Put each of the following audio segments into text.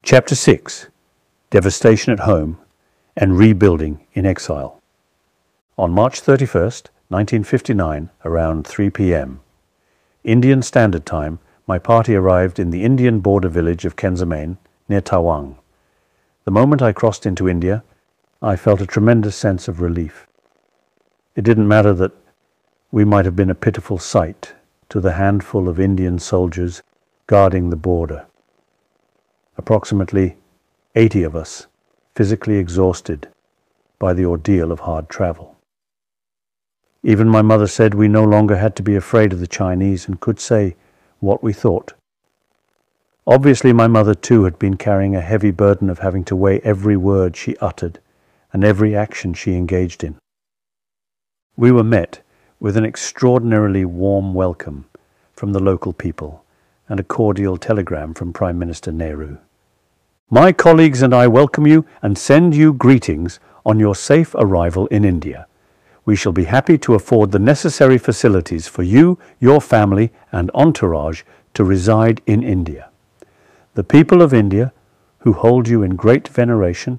Chapter 6: Devastation at Home and Rebuilding in Exile. On March 31st, 1959, around 3 p.m. Indian Standard Time, my party arrived in the Indian border village of Kenzamain, near Tawang. The moment I crossed into India, I felt a tremendous sense of relief. It didn't matter that we might have been a pitiful sight to the handful of Indian soldiers guarding the border. Approximately 80 of us, physically exhausted by the ordeal of hard travel. Even my mother said we no longer had to be afraid of the Chinese and could say what we thought. Obviously, my mother too had been carrying a heavy burden of having to weigh every word she uttered and every action she engaged in. We were met with an extraordinarily warm welcome from the local people and a cordial telegram from Prime Minister Nehru. "My colleagues and I welcome you and send you greetings on your safe arrival in India. We shall be happy to afford the necessary facilities for you, your family and entourage to reside in India. The people of India, who hold you in great veneration,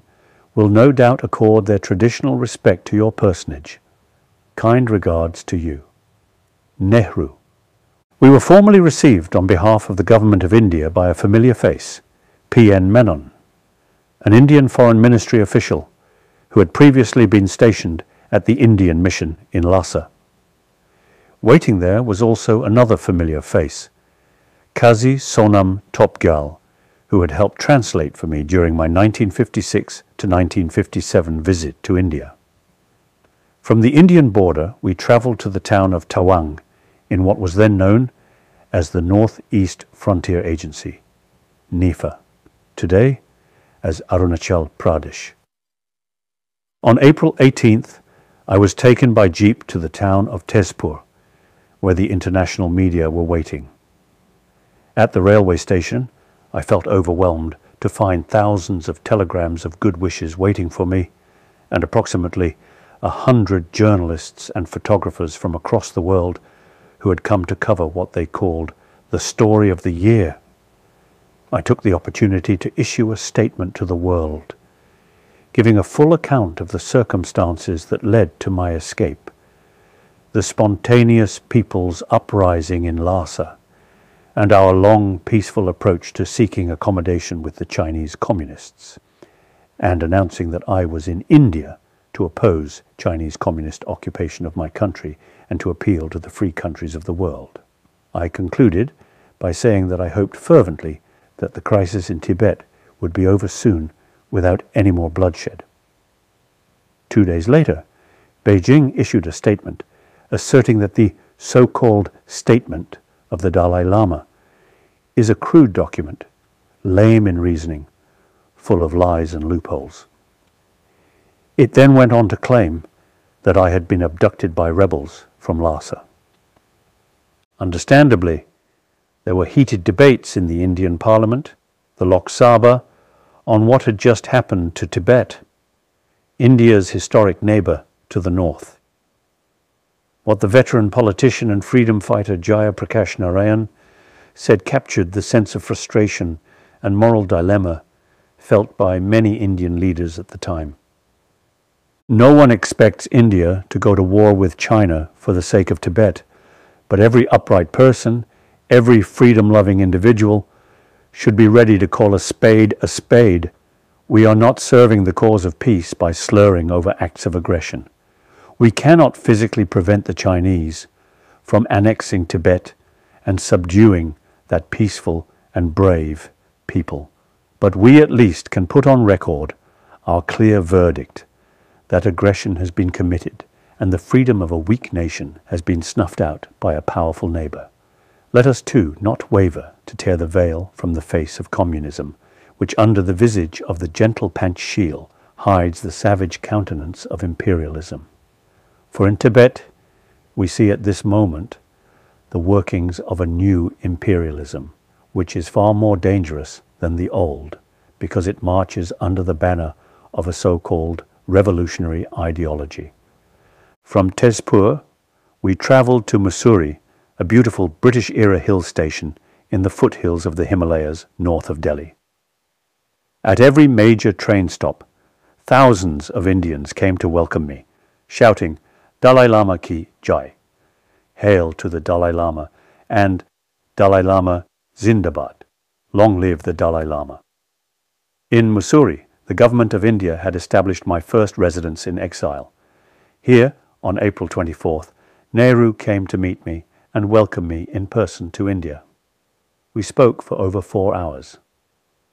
will no doubt accord their traditional respect to your personage. Kind regards to you. Nehru." We were formally received on behalf of the Government of India by a familiar face, P.N. Menon, an Indian Foreign Ministry official who had previously been stationed at the Indian mission in Lhasa. Waiting there was also another familiar face, Kazi Sonam Topgyal, who had helped translate for me during my 1956 to 1957 visit to India. From the Indian border, we travelled to the town of Tawang in what was then known as the North-East Frontier Agency, NEFA, today as Arunachal Pradesh. On April 18th, I was taken by jeep to the town of Tezpur, where the international media were waiting. At the railway station, I felt overwhelmed to find thousands of telegrams of good wishes waiting for me, and approximately 100 journalists and photographers from across the world who had come to cover what they called the story of the year. I took the opportunity to issue a statement to the world, giving a full account of the circumstances that led to my escape, the spontaneous people's uprising in Lhasa, and our long, peaceful approach to seeking accommodation with the Chinese communists, and announcing that I was in India to oppose Chinese communist occupation of my country and to appeal to the free countries of the world. I concluded by saying that I hoped fervently that the crisis in Tibet would be over soon without any more bloodshed. 2 days later, Beijing issued a statement asserting that the so-called statement of the Dalai Lama is a crude document, lame in reasoning, full of lies and loopholes. It then went on to claim that I had been abducted by rebels from Lhasa. Understandably, there were heated debates in the Indian Parliament, the Lok Sabha, on what had just happened to Tibet, India's historic neighbour to the north. What the veteran politician and freedom fighter Jaya Prakash Narayan said captured the sense of frustration and moral dilemma felt by many Indian leaders at the time. No one expects India to go to war with China for the sake of Tibet, but every upright person, every freedom-loving individual, should be ready to call a spade a spade. We are not serving the cause of peace by slurring over acts of aggression. We cannot physically prevent the Chinese from annexing Tibet and subduing that peaceful and brave people. But we at least can put on record our clear verdict that aggression has been committed and the freedom of a weak nation has been snuffed out by a powerful neighbour. Let us too not waver to tear the veil from the face of communism, which under the visage of the gentle Panchsheel hides the savage countenance of imperialism. For in Tibet, we see at this moment the workings of a new imperialism, which is far more dangerous than the old, because it marches under the banner of a so-called revolutionary ideology. From Tezpur, we travelled to Mussoorie, a beautiful British-era hill station in the foothills of the Himalayas north of Delhi. At every major train stop, thousands of Indians came to welcome me, shouting, Dalai Lama ki jai, hail to the Dalai Lama, and Dalai Lama Zindabad, long live the Dalai Lama. In Mussoorie, the government of India had established my first residence in exile. Here, on April 24th, Nehru came to meet me and welcome me in person to India. We spoke for over 4 hours.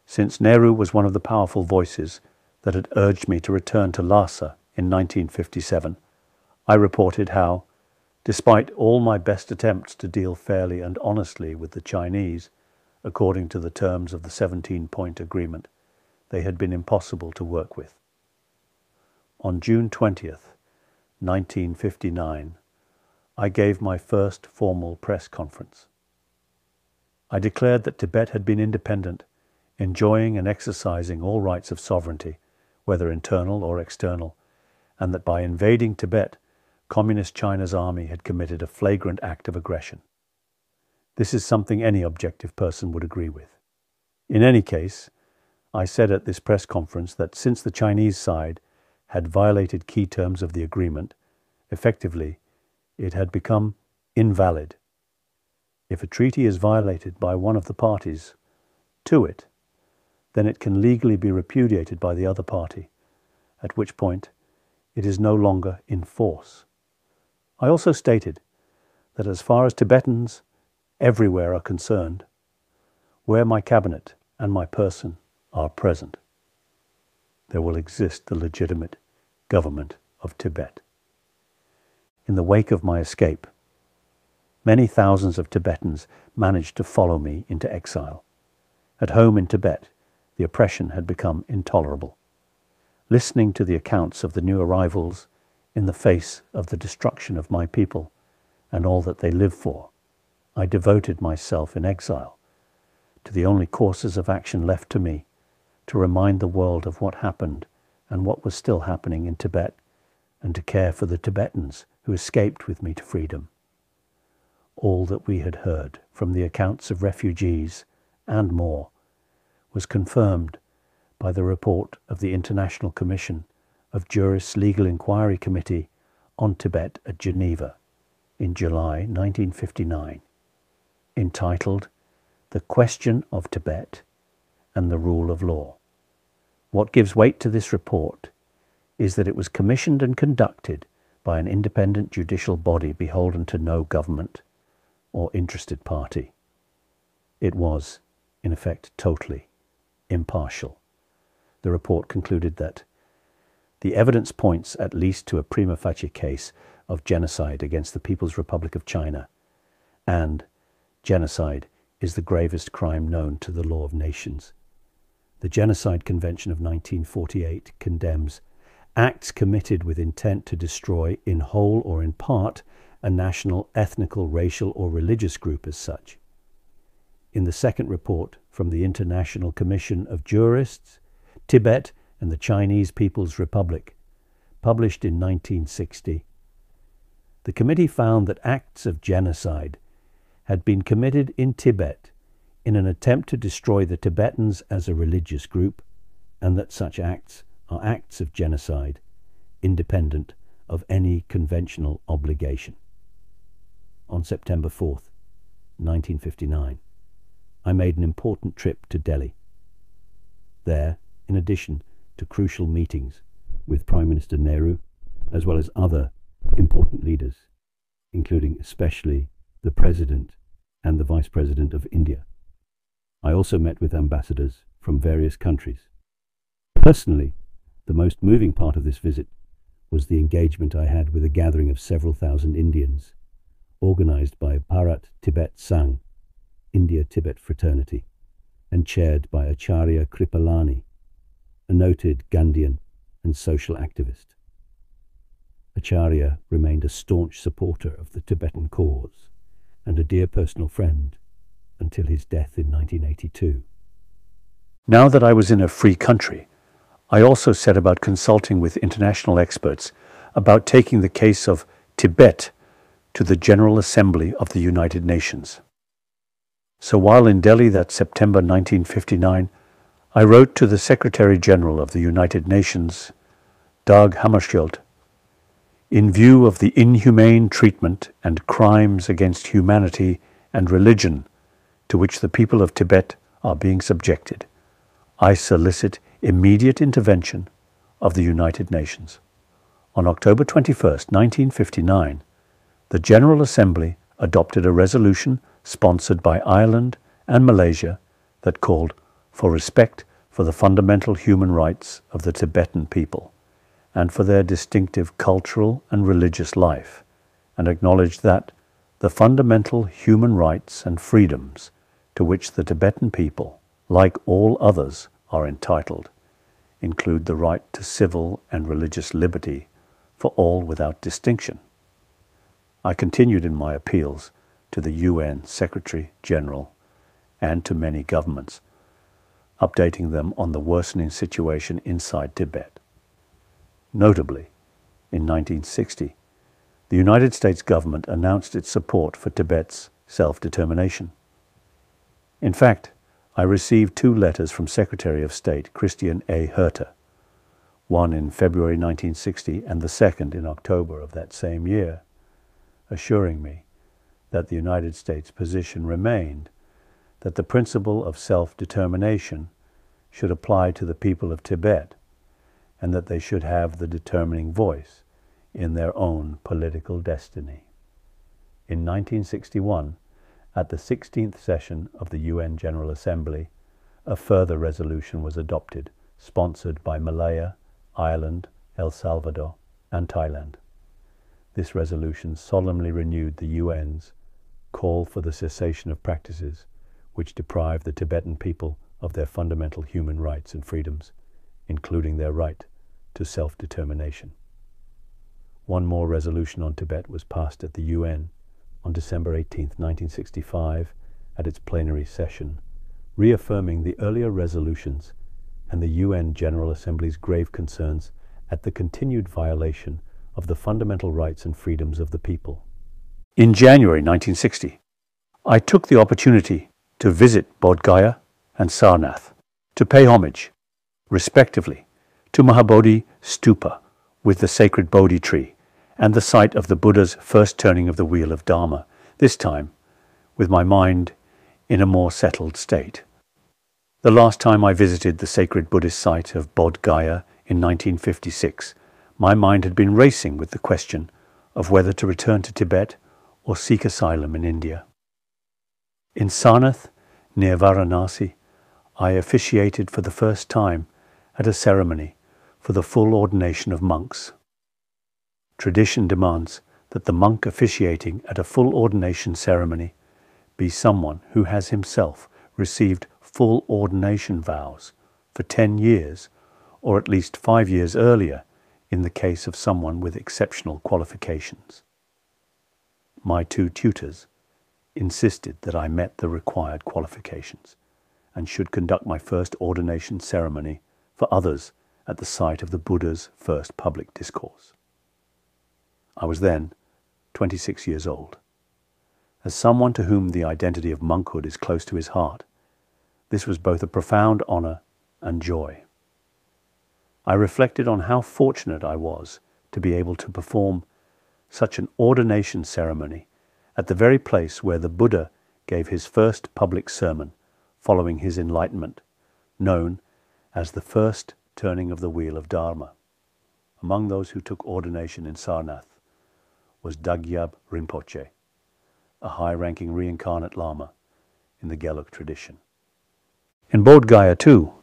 Since Nehru was one of the powerful voices that had urged me to return to Lhasa in 1957, I reported how, despite all my best attempts to deal fairly and honestly with the Chinese, according to the terms of the 17-point agreement, they had been impossible to work with. On June 20th, 1959, I gave my first formal press conference. I declared that Tibet had been independent, enjoying and exercising all rights of sovereignty, whether internal or external, and that by invading Tibet, Communist China's army had committed a flagrant act of aggression. This is something any objective person would agree with. In any case, I said at this press conference that since the Chinese side had violated key terms of the agreement, effectively, it had become invalid. If a treaty is violated by one of the parties to it, then it can legally be repudiated by the other party, at which point it is no longer in force. I also stated that as far as Tibetans everywhere are concerned, where my cabinet and my person are present, there will exist the legitimate government of Tibet. In the wake of my escape, many thousands of Tibetans managed to follow me into exile. At home in Tibet, the oppression had become intolerable. Listening to the accounts of the new arrivals in the face of the destruction of my people and all that they live for, I devoted myself in exile to the only courses of action left to me to remind the world of what happened and what was still happening in Tibet, and to care for the Tibetans who escaped with me to freedom. All that we had heard from the accounts of refugees and more was confirmed by the report of the International Commission of Jurists' Legal Inquiry Committee on Tibet at Geneva in July 1959, entitled The Question of Tibet and the Rule of Law. What gives weight to this report is that it was commissioned and conducted by an independent judicial body beholden to no government or interested party. It was, in effect, totally impartial. The report concluded that the evidence points at least to a prima facie case of genocide against the People's Republic of China, and genocide is the gravest crime known to the law of nations. The Genocide Convention of 1948 condemns acts committed with intent to destroy in whole or in part a national, ethnical, racial or religious group as such. In the second report from the International Commission of Jurists, Tibet and the Chinese People's Republic, published in 1960, the committee found that acts of genocide had been committed in Tibet in an attempt to destroy the Tibetans as a religious group, and that such acts are acts of genocide, independent of any conventional obligation. On September 4th, 1959, I made an important trip to Delhi. There, in addition to crucial meetings with Prime Minister Nehru, as well as other important leaders, including especially the President and the Vice President of India, I also met with ambassadors from various countries. Personally, the most moving part of this visit was the engagement I had with a gathering of several thousand Indians, organized by Bharat Tibet Sangh, India-Tibet Fraternity, and chaired by Acharya Kripalani, a noted Gandhian and social activist. Acharya remained a staunch supporter of the Tibetan cause and a dear personal friend until his death in 1982. Now that I was in a free country, I also set about consulting with international experts about taking the case of Tibet to the General Assembly of the United Nations. So while in Delhi that September 1959, I wrote to the Secretary General of the United Nations, Dag Hammarskjöld, in view of the inhumane treatment and crimes against humanity and religion to which the people of Tibet are being subjected, I solicit immediate intervention of the United Nations. On October 21, 1959, the General Assembly adopted a resolution sponsored by Ireland and Malaysia that called for respect for the fundamental human rights of the Tibetan people and for their distinctive cultural and religious life, and acknowledged that the fundamental human rights and freedoms to which the Tibetan people, like all others, are entitled, include the right to civil and religious liberty for all without distinction. I continued in my appeals to the UN Secretary General and to many governments, updating them on the worsening situation inside Tibet. Notably, in 1960, the United States government announced its support for Tibet's self-determination. In fact, I received 2 letters from Secretary of State Christian A. Herter, one in February 1960 and the second in October of that same year, assuring me that the United States position remained that the principle of self-determination should apply to the people of Tibet and that they should have the determining voice in their own political destiny. In 1961, at the 16th session of the UN General Assembly, a further resolution was adopted, sponsored by Malaya, Ireland, El Salvador, and Thailand. This resolution solemnly renewed the UN's call for the cessation of practices which deprive the Tibetan people of their fundamental human rights and freedoms, including their right to self-determination. One more resolution on Tibet was passed at the UN on December 18, 1965, at its plenary session, reaffirming the earlier resolutions and the UN General Assembly's grave concerns at the continued violation of the fundamental rights and freedoms of the people. In January 1960, I took the opportunity to visit Bodh Gaya and Sarnath to pay homage, respectively, to Mahabodhi Stupa with the sacred Bodhi tree and the site of the Buddha's first turning of the wheel of Dharma, this time with my mind in a more settled state. The last time I visited the sacred Buddhist site of Bodh Gaya in 1956, my mind had been racing with the question of whether to return to Tibet or seek asylum in India. In Sarnath, near Varanasi, I officiated for the first time at a ceremony for the full ordination of monks. Tradition demands that the monk officiating at a full ordination ceremony be someone who has himself received full ordination vows for 10 years, or at least 5 years earlier in the case of someone with exceptional qualifications. My 2 tutors insisted that I met the required qualifications and should conduct my first ordination ceremony for others at the site of the Buddha's first public discourse. I was then 26 years old. As someone to whom the identity of monkhood is close to his heart, this was both a profound honor and joy. I reflected on how fortunate I was to be able to perform such an ordination ceremony at the very place where the Buddha gave his first public sermon following his enlightenment, known as the first turning of the wheel of Dharma. Among those who took ordination in Sarnath was Dagyab Rinpoche, a high-ranking reincarnate Lama in the Gelug tradition. In Bodh Gaya, too,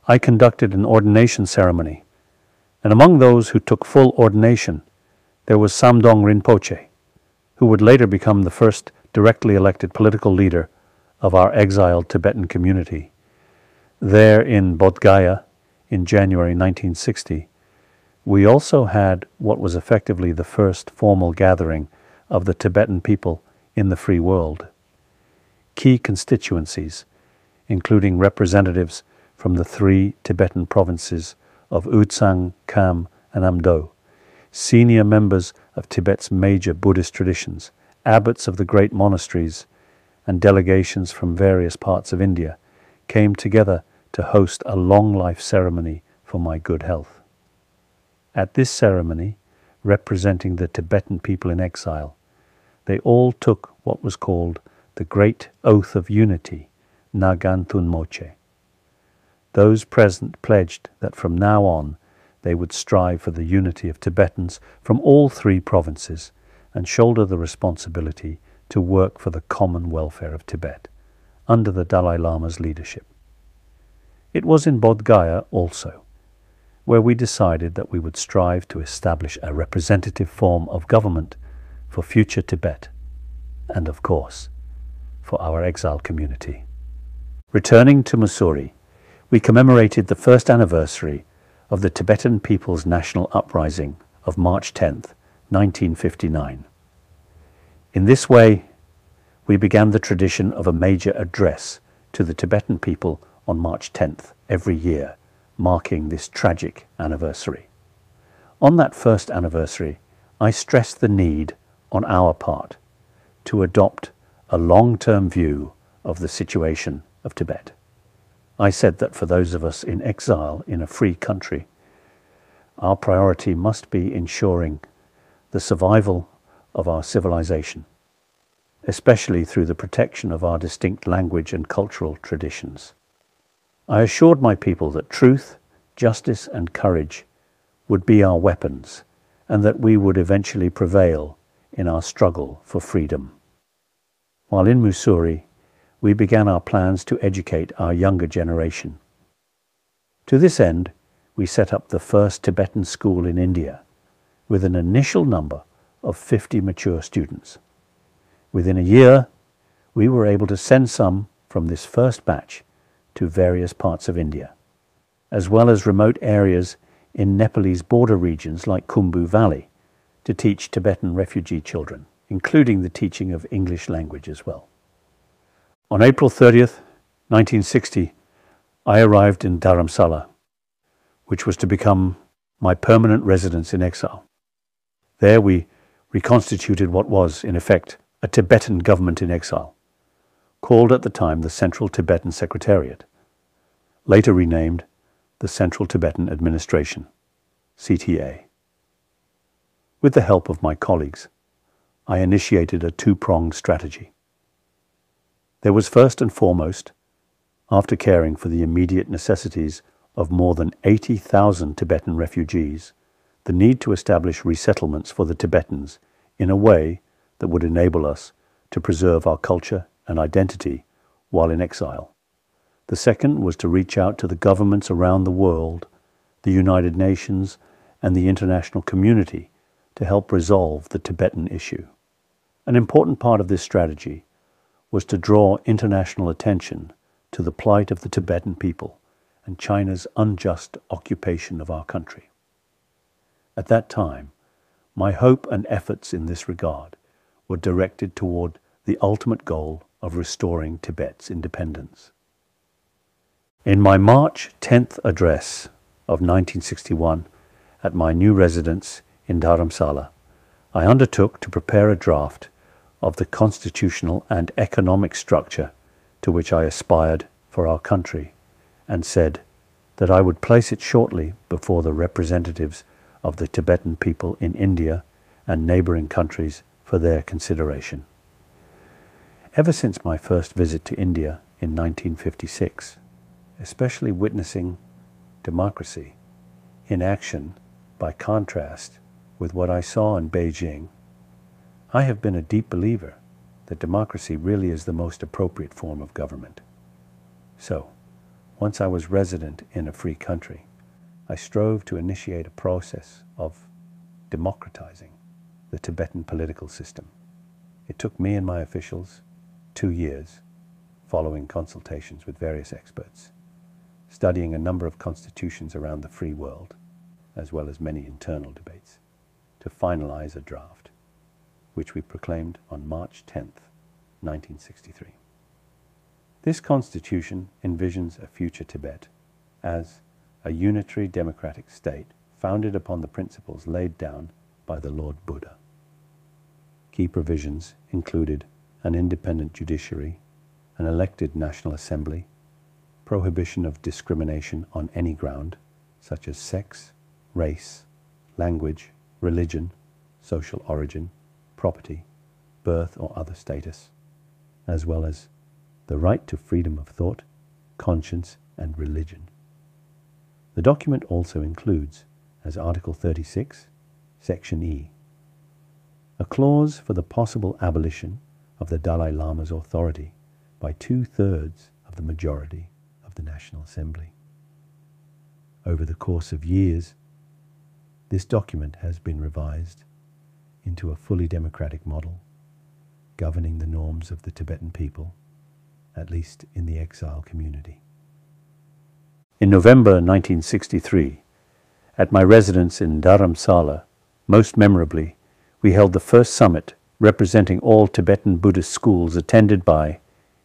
I conducted an ordination ceremony, and among those who took full ordination, there was Samdong Rinpoche, who would later become the first directly elected political leader of our exiled Tibetan community. There in Bodh Gaya, in January 1960, we also had what was effectively the first formal gathering of the Tibetan people in the free world. Key constituencies, including representatives from the 3 Tibetan provinces of Utsang, Kham, and Amdo, senior members of Tibet's major Buddhist traditions, abbots of the great monasteries, and delegations from various parts of India, came together to host a long life ceremony for my good health. At this ceremony, representing the Tibetan people in exile, they all took what was called the Great Oath of Unity, Nagan Thunmoche. Those present pledged that from now on they would strive for the unity of Tibetans from all three provinces and shoulder the responsibility to work for the common welfare of Tibet, under the Dalai Lama's leadership. It was in Bodh Gaya also, where we decided that we would strive to establish a representative form of government for future Tibet, and of course, for our exile community. Returning to Mussoorie, we commemorated the first anniversary of the Tibetan People's National Uprising of March 10th, 1959. In this way, we began the tradition of a major address to the Tibetan people on March 10th every year, marking this tragic anniversary. On that first anniversary, I stressed the need on our part to adopt a long-term view of the situation of Tibet. I said that for those of us in exile in a free country, our priority must be ensuring the survival of our civilization, especially through the protection of our distinct language and cultural traditions. I assured my people that truth, justice, and courage would be our weapons, and that we would eventually prevail in our struggle for freedom. While in Mussoorie, we began our plans to educate our younger generation. To this end, we set up the first Tibetan school in India, with an initial number of 50 mature students. Within a year, we were able to send some from this first batch to various parts of India, as well as remote areas in Nepalese border regions like Khumbu Valley, to teach Tibetan refugee children, including the teaching of English language as well. On April 30th, 1960, I arrived in Dharamsala, which was to become my permanent residence in exile. There we reconstituted what was, in effect, a Tibetan government in exile, called at the time the Central Tibetan Secretariat, later renamed the Central Tibetan Administration, CTA. With the help of my colleagues, I initiated a two-pronged strategy. There was first and foremost, after caring for the immediate necessities of more than 80,000 Tibetan refugees, the need to establish resettlements for the Tibetans in a way that would enable us to preserve our culture and identity while in exile. The second was to reach out to the governments around the world, the United Nations, and the international community to help resolve the Tibetan issue. An important part of this strategy was to draw international attention to the plight of the Tibetan people and China's unjust occupation of our country. At that time, my hope and efforts in this regard were directed toward the ultimate goal of restoring Tibet's independence. In my March 10th address of 1961 at my new residence in Dharamsala, I undertook to prepare a draft of the constitutional and economic structure to which I aspired for our country, and said that I would place it shortly before the representatives of the Tibetan people in India and neighboring countries for their consideration. Ever since my first visit to India in 1956, especially witnessing democracy in action by contrast with what I saw in Beijing, I have been a deep believer that democracy really is the most appropriate form of government. So, once I was resident in a free country, I strove to initiate a process of democratizing the Tibetan political system. It took me and my officials 2 years, following consultations with various experts, studying a number of constitutions around the free world, as well as many internal debates, to finalize a draft, which we proclaimed on March 10th, 1963. This constitution envisions a future Tibet as a unitary democratic state founded upon the principles laid down by the Lord Buddha. Key provisions included an independent judiciary, an elected National Assembly, prohibition of discrimination on any ground, such as sex, race, language, religion, social origin, property, birth or other status, as well as the right to freedom of thought, conscience and religion. The document also includes, as Article 36, Section E, a clause for the possible abolition of the Dalai Lama's authority by 2/3 of the majority of the National Assembly. Over the course of years, this document has been revised into a fully democratic model governing the norms of the Tibetan people, at least in the exile community. In November 1963, at my residence in Dharamsala, most memorably, we held the first summit representing all Tibetan Buddhist schools attended by,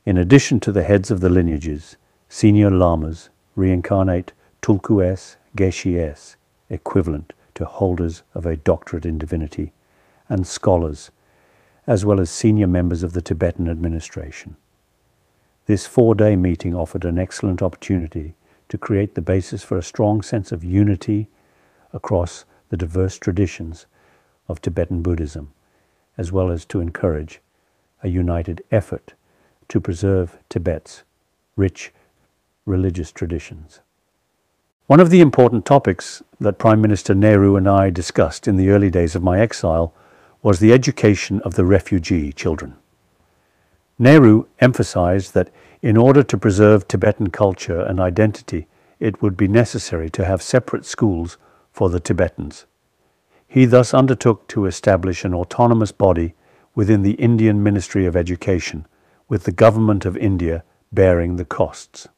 in addition to the heads of the lineages, senior lamas, reincarnate Tulku S, Geshe S, equivalent to holders of a doctorate in divinity, and scholars, as well as senior members of the Tibetan administration. This 4-day meeting offered an excellent opportunity to create the basis for a strong sense of unity across the diverse traditions of Tibetan Buddhism, as well as to encourage a united effort to preserve Tibet's rich religious traditions. One of the important topics that Prime Minister Nehru and I discussed in the early days of my exile was the education of the refugee children. Nehru emphasized that in order to preserve Tibetan culture and identity, it would be necessary to have separate schools for the Tibetans. He thus undertook to establish an autonomous body within the Indian Ministry of Education, with the Government of India bearing the costs.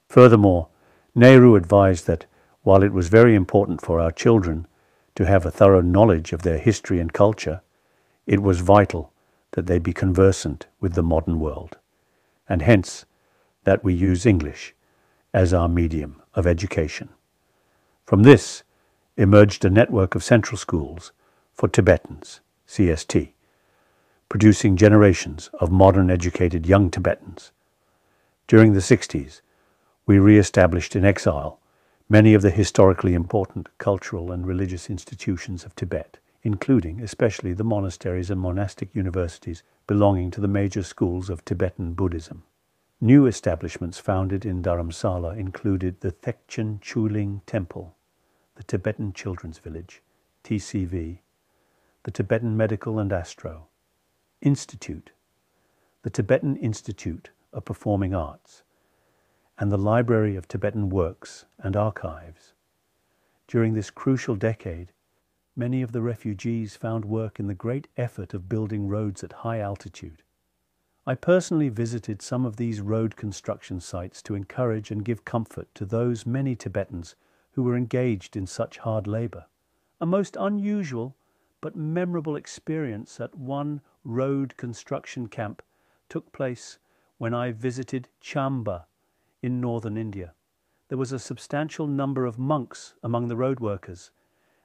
Furthermore, Nehru advised that while it was very important for our children to have a thorough knowledge of their history and culture, it was vital that they be conversant with the modern world, and hence that we use English as our medium of education. From this emerged a network of central schools for Tibetans, CST, producing generations of modern educated young Tibetans. During the 60s, we re-established in exile many of the historically important cultural and religious institutions of Tibet, including especially the monasteries and monastic universities belonging to the major schools of Tibetan Buddhism. New establishments founded in Dharamsala included the Thekchen Chuling Temple, the Tibetan Children's Village, TCV, the Tibetan Medical and Astro Institute, the Tibetan Institute of Performing Arts, and the Library of Tibetan Works and Archives. During this crucial decade, many of the refugees found work in the great effort of building roads at high altitude. I personally visited some of these road construction sites to encourage and give comfort to those many Tibetans who were engaged in such hard labor. A most unusual but memorable experience at one road construction camp took place when I visited Chamba in northern India. There was a substantial number of monks among the road workers,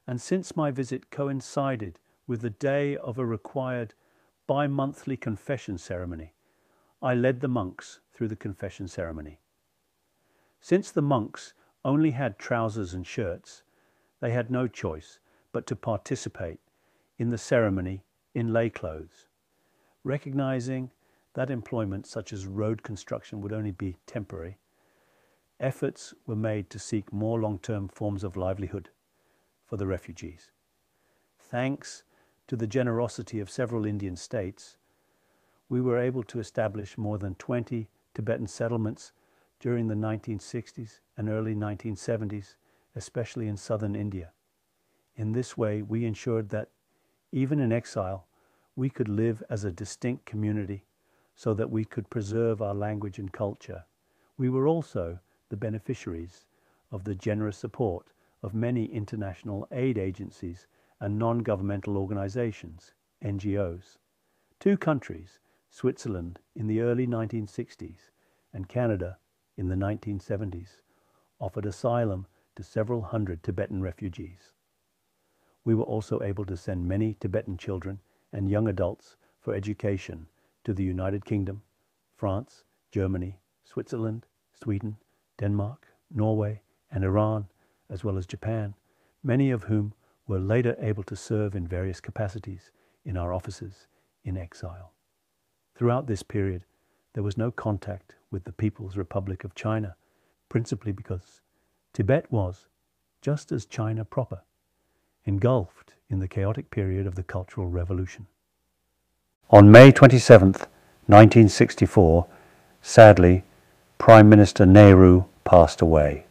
and since my visit coincided with the day of a required bi-monthly confession ceremony, I led the monks through the confession ceremony. Since the monks only had trousers and shirts, they had no choice but to participate in the ceremony in lay clothes. Recognizing that employment such as road construction would only be temporary, efforts were made to seek more long-term forms of livelihood for the refugees. Thanks to the generosity of several Indian states, we were able to establish more than 20 Tibetan settlements during the 1960s and early 1970s, especially in southern India. In this way, we ensured that, even in exile, we could live as a distinct community so that we could preserve our language and culture. We were also the beneficiaries of the generous support of many international aid agencies and non-governmental organizations, NGOs. 2 countries, Switzerland in the early 1960s and Canada in the 1970s, offered asylum to several hundred Tibetan refugees. We were also able to send many Tibetan children and young adults for education to the United Kingdom, France, Germany, Switzerland, Sweden, Denmark, Norway, and Iran, as well as Japan, many of whom were later able to serve in various capacities in our offices in exile. Throughout this period, there was no contact with the People's Republic of China, principally because Tibet was, just as China proper, engulfed in the chaotic period of the Cultural Revolution. On May 27, 1964, sadly, Prime Minister Nehru passed away.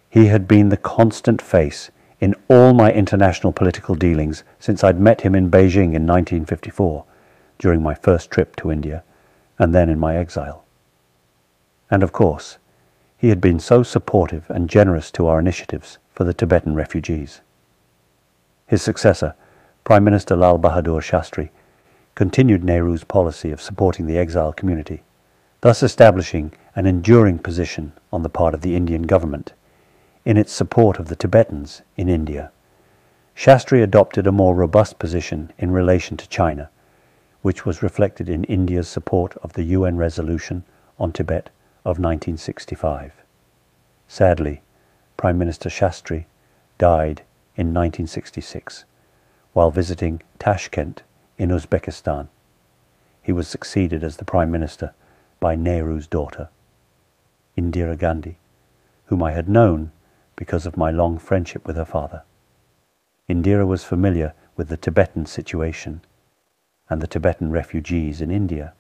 He had been the constant face in all my international political dealings since I'd met him in Beijing in 1954, during my first trip to India, and then in my exile. And of course, he had been so supportive and generous to our initiatives for the Tibetan refugees. His successor, Prime Minister Lal Bahadur Shastri, continued Nehru's policy of supporting the exile community, thus establishing an enduring position on the part of the Indian government in its support of the Tibetans in India. Shastri adopted a more robust position in relation to China, which was reflected in India's support of the UN resolution on Tibet of 1965. Sadly, Prime Minister Shastri died in 1966 while visiting Tashkent in Uzbekistan. He was succeeded as the Prime Minister by Nehru's daughter, Indira Gandhi, whom I had known because of my long friendship with her father. Indira was familiar with the Tibetan situation and the Tibetan refugees in India.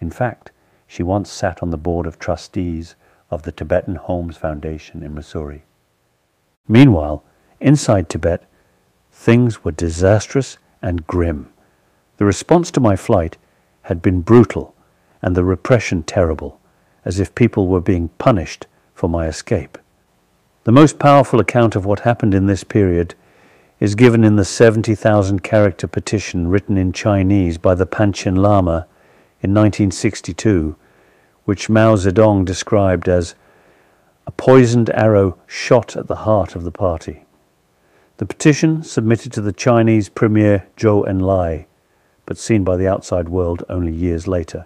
In fact, she once sat on the board of trustees of the Tibetan Homes Foundation in Missouri. Meanwhile, inside Tibet, things were disastrous and grim. The response to my flight had been brutal and the repression terrible, as if people were being punished for my escape. The most powerful account of what happened in this period is given in the 70,000-character petition written in Chinese by the Panchen Lama in 1962, which Mao Zedong described as a poisoned arrow shot at the heart of the party. The petition, submitted to the Chinese Premier Zhou Enlai, but seen by the outside world only years later,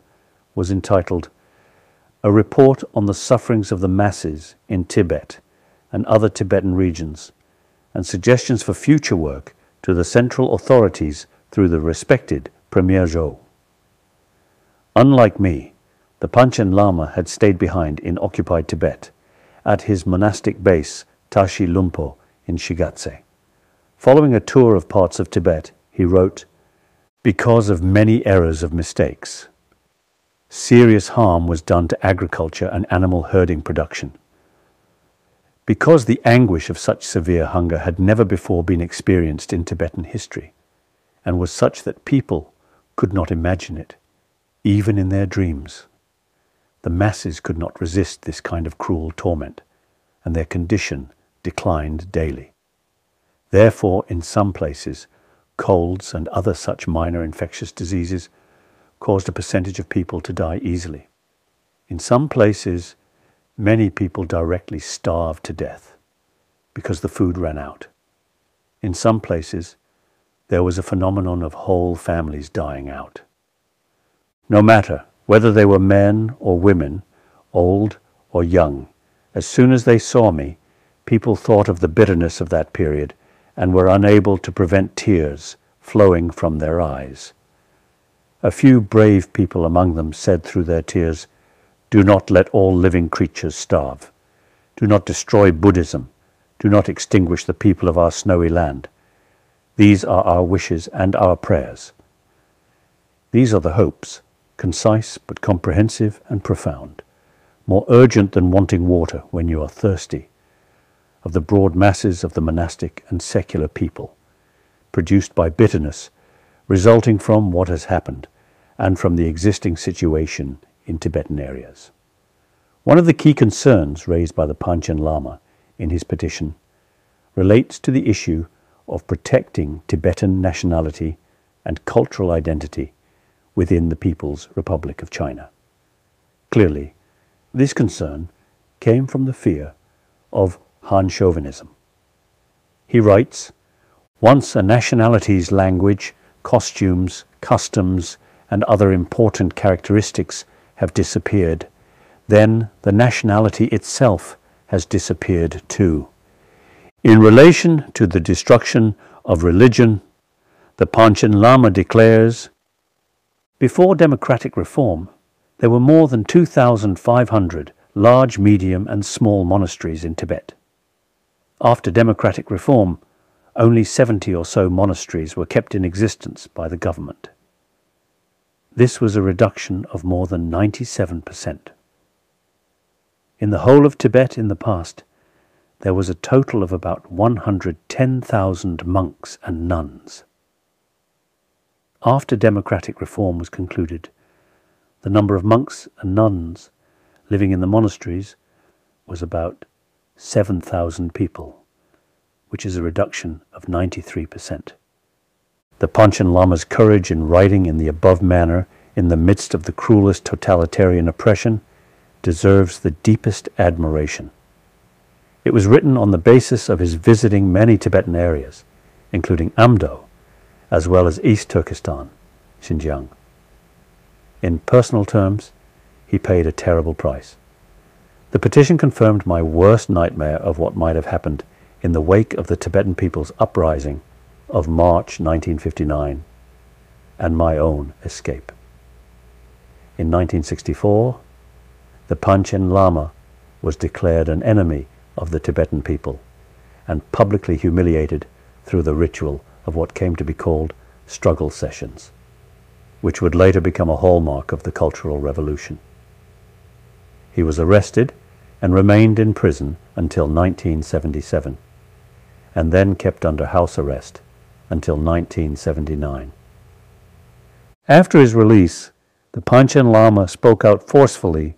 was entitled "A Report on the Sufferings of the Masses in Tibet and Other Tibetan Regions, and Suggestions for Future Work to the Central Authorities through the Respected Premier Zhou." Unlike me, the Panchen Lama had stayed behind in occupied Tibet, at his monastic base Tashi Lumpo in Shigatse. Following a tour of parts of Tibet, he wrote, "Because of many errors of mistakes, serious harm was done to agriculture and animal herding production. Because the anguish of such severe hunger had never before been experienced in Tibetan history, and was such that people could not imagine it, even in their dreams. The masses could not resist this kind of cruel torment, and their condition declined daily. Therefore, in some places, colds and other such minor infectious diseases caused a percentage of people to die easily. In some places, many people directly starved to death because the food ran out. In some places, there was a phenomenon of whole families dying out. No matter whether they were men or women, old or young, as soon as they saw me, people thought of the bitterness of that period and were unable to prevent tears flowing from their eyes. A few brave people among them said through their tears, 'Do not let all living creatures starve. Do not destroy Buddhism. Do not extinguish the people of our snowy land. These are our wishes and our prayers.' These are the hopes, concise but comprehensive and profound, more urgent than wanting water when you are thirsty, of the broad masses of the monastic and secular people, produced by bitterness resulting from what has happened and from the existing situation in Tibetan areas. One of the key concerns raised by the Panchen Lama in his petition relates to the issue of protecting Tibetan nationality and cultural identity within the People's Republic of China. Clearly, this concern came from the fear of Han chauvinism. He writes, "Once a nationality's language, costumes, customs, and other important characteristics have disappeared, then the nationality itself has disappeared too. In relation to the destruction of religion, the Panchen Lama declares, before democratic reform, there were more than 2,500 large, medium and small monasteries in Tibet. After democratic reform, only 70 or so monasteries were kept in existence by the government. This was a reduction of more than 97%. In the whole of Tibet in the past, there was a total of about 110,000 monks and nuns. After democratic reform was concluded, the number of monks and nuns living in the monasteries was about 7,000 people, which is a reduction of 93%. The Panchen Lama's courage in writing in the above manner in the midst of the cruelest totalitarian oppression deserves the deepest admiration. It was written on the basis of his visiting many Tibetan areas, including Amdo, as well as East Turkestan, Xinjiang. In personal terms, he paid a terrible price. The petition confirmed my worst nightmare of what might have happened in the wake of the Tibetan people's uprising of March 1959 and my own escape. In 1964, the Panchen Lama was declared an enemy of the Tibetan people and publicly humiliated through the ritual of what came to be called struggle sessions, which would later become a hallmark of the Cultural Revolution. He was arrested and remained in prison until 1977, and then kept under house arrest until 1979. After his release, the Panchen Lama spoke out forcefully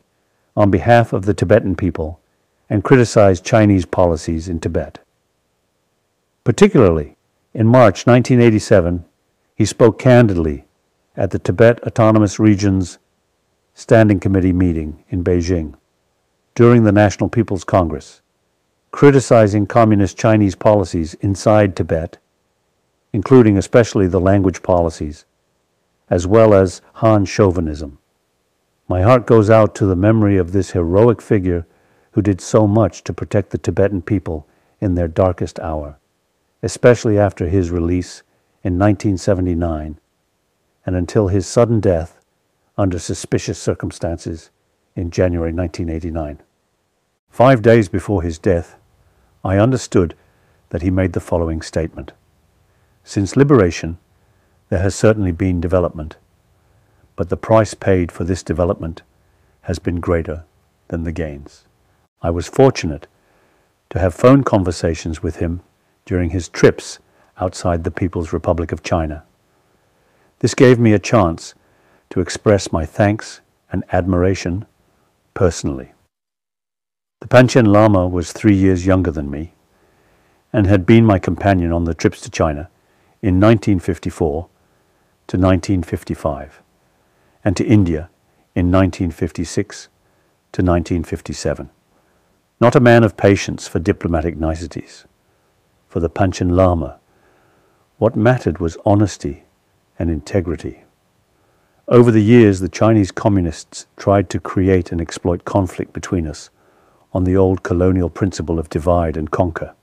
on behalf of the Tibetan people and criticized Chinese policies in Tibet. Particularly, in March 1987, he spoke candidly at the Tibet Autonomous Region's Standing Committee meeting in Beijing during the National People's Congress, criticizing communist Chinese policies inside Tibet, including especially the language policies, as well as Han chauvinism. My heart goes out to the memory of this heroic figure who did so much to protect the Tibetan people in their darkest hour, especially after his release in 1979 and until his sudden death under suspicious circumstances in January 1989. 5 days before his death, I understood that he made the following statement. Since liberation, there has certainly been development, but the price paid for this development has been greater than the gains. I was fortunate to have phone conversations with him during his trips outside the People's Republic of China. This gave me a chance to express my thanks and admiration personally. The Panchen Lama was 3 years younger than me and had been my companion on the trips to China in 1954 to 1955 and to India in 1956 to 1957. Not a man of patience for diplomatic niceties. For the Panchen Lama, what mattered was honesty and integrity. Over the years, the Chinese communists tried to create and exploit conflict between us on the old colonial principle of divide and conquer.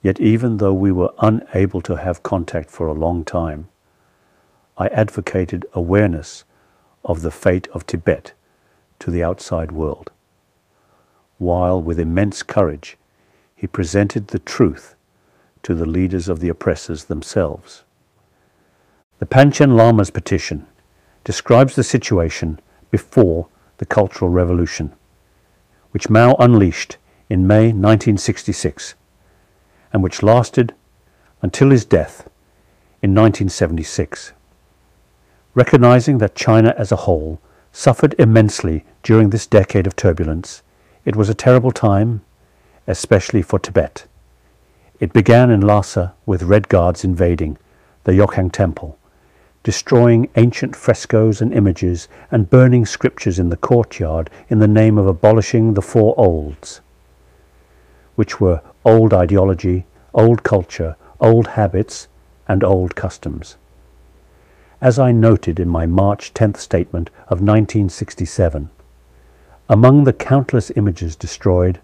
Yet even though we were unable to have contact for a long time, I advocated awareness of the fate of Tibet to the outside world, while with immense courage he presented the truth to the leaders of the oppressors themselves. The Panchen Lama's petition describes the situation before the Cultural Revolution, which Mao unleashed in May 1966 and which lasted until his death in 1976. Recognizing that China as a whole suffered immensely during this decade of turbulence, it was a terrible time, especially for Tibet. It began in Lhasa with Red Guards invading the Yokhang Temple, destroying ancient frescoes and images and burning scriptures in the courtyard in the name of abolishing the Four Olds, which were old ideology, old culture, old habits, and old customs. As I noted in my March 10th statement of 1967, Among the countless images destroyed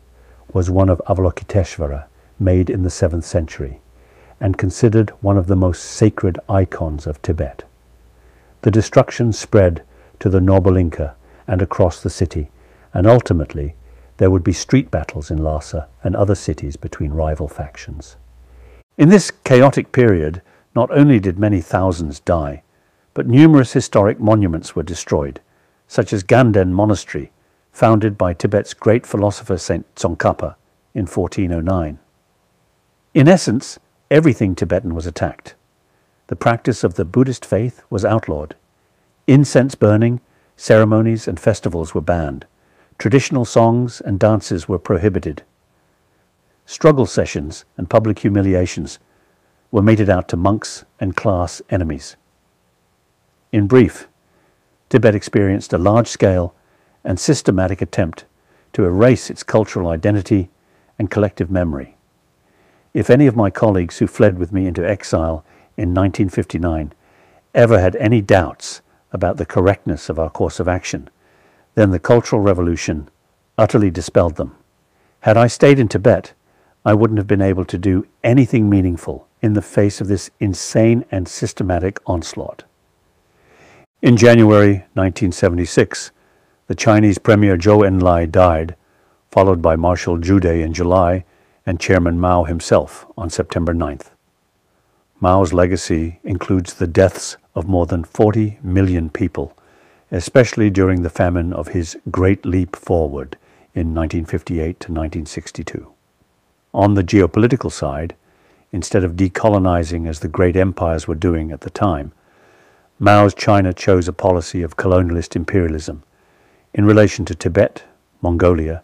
was one of Avalokiteshvara, made in the 7th century, and considered one of the most sacred icons of Tibet. The destruction spread to the Nobalinka and across the city, and ultimately there would be street battles in Lhasa and other cities between rival factions. In this chaotic period, not only did many thousands die, but numerous historic monuments were destroyed, such as Ganden Monastery, founded by Tibet's great philosopher Saint Tsongkhapa in 1409. In essence, everything Tibetan was attacked. The practice of the Buddhist faith was outlawed. Incense burning, ceremonies and festivals were banned. Traditional songs and dances were prohibited. Struggle sessions and public humiliations were meted out to monks and class enemies. In brief, Tibet experienced a large-scale and systematic attempt to erase its cultural identity and collective memory. If any of my colleagues who fled with me into exile in 1959 ever had any doubts about the correctness of our course of action, then the Cultural Revolution utterly dispelled them. Had I stayed in Tibet, I wouldn't have been able to do anything meaningful in the face of this insane and systematic onslaught. In January 1976, the Chinese Premier Zhou Enlai died, followed by Marshal Jude in July and Chairman Mao himself on September 9th. Mao's legacy includes the deaths of more than 40 million people, especially during the famine of his Great Leap Forward in 1958 to 1962. On the geopolitical side, instead of decolonizing as the great empires were doing at the time, Mao's China chose a policy of colonialist imperialism in relation to Tibet, Mongolia,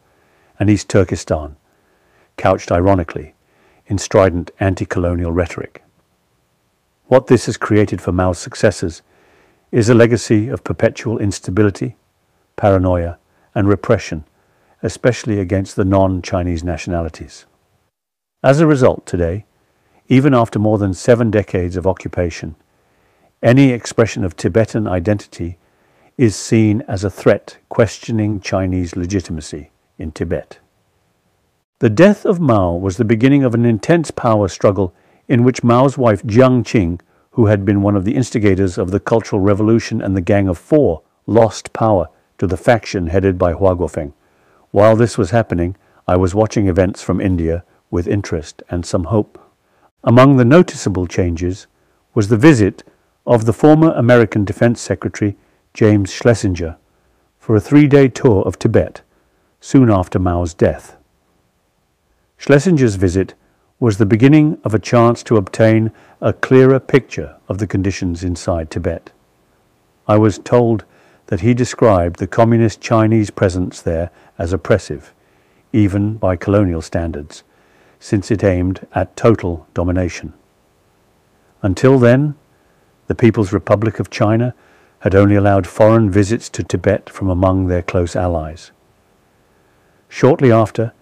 and East Turkestan, couched ironically in strident anti-colonial rhetoric. What this has created for Mao's successors is a legacy of perpetual instability, paranoia, and repression, especially against the non-Chinese nationalities. As a result, today, even after more than 7 decades of occupation, any expression of Tibetan identity is seen as a threat questioning Chinese legitimacy in Tibet. The death of Mao was the beginning of an intense power struggle in which Mao's wife Jiang Qing, who had been one of the instigators of the Cultural Revolution and the Gang of Four, lost power to the faction headed by Hua Guofeng. While this was happening, I was watching events from India with interest and some hope. Among the noticeable changes was the visit of the former American Defense Secretary James Schlesinger for a 3-day tour of Tibet soon after Mao's death. Schlesinger's visit was the beginning of a chance to obtain a clearer picture of the conditions inside Tibet. I was told that he described the communist Chinese presence there as oppressive, even by colonial standards, since it aimed at total domination. Until then, the People's Republic of China had only allowed foreign visits to Tibet from among their close allies. Shortly after,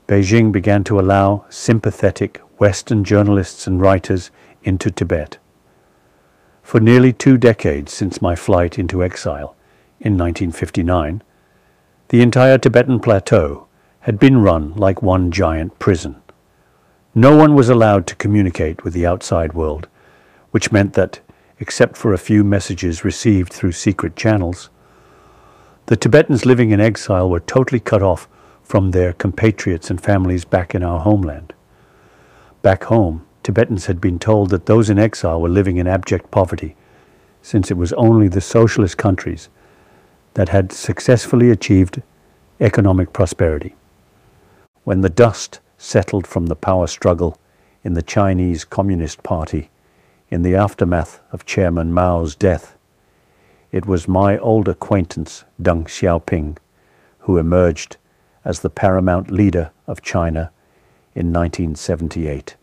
Beijing began to allow sympathetic Western journalists and writers into Tibet. For nearly 2 decades since my flight into exile in 1959, the entire Tibetan plateau had been run like one giant prison. No one was allowed to communicate with the outside world, which meant that, except for a few messages received through secret channels, the Tibetans living in exile were totally cut off from their compatriots and families back in our homeland. Back home, Tibetans had been told that those in exile were living in abject poverty, since it was only the socialist countries that had successfully achieved economic prosperity. When the dust settled from the power struggle in the Chinese Communist Party in the aftermath of Chairman Mao's death, it was my old acquaintance Deng Xiaoping who emerged as the paramount leader of China in 1978.